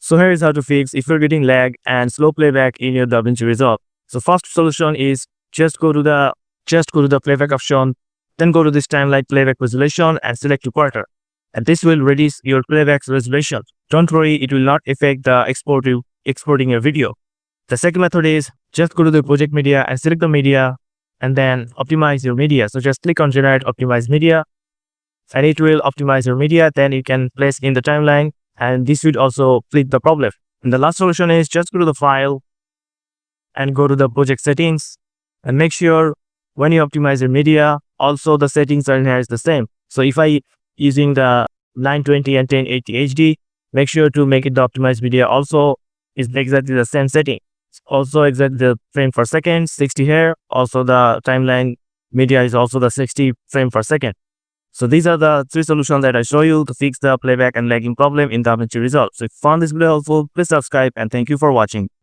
So here is how to fix if you're getting lag and slow playback in your DaVinci Resolve. So first solution is just go to the playback option, then go to this timeline playback resolution and select quarter. And this will reduce your playback resolution. Don't worry, it will not affect the exporting your video. The second method is just go to the project media and select the media and then optimize your media. So just click on generate optimize media and it will optimize your media. Then you can place in the timeline and this would also flip the problem. And the last solution is just go to the file and go to the project settings and make sure when you optimize your media, also the settings are here is the same. So if I using the 920 and 1080 HD, make sure to make it the optimized media also is exactly the same setting. Also exactly the frame per second, 60 here. Also the timeline media is also the 60 frame per second. So these are the three solutions that I show you to fix the playback and lagging problem in DaVinci Resolve. So if you found this video helpful, please subscribe and thank you for watching.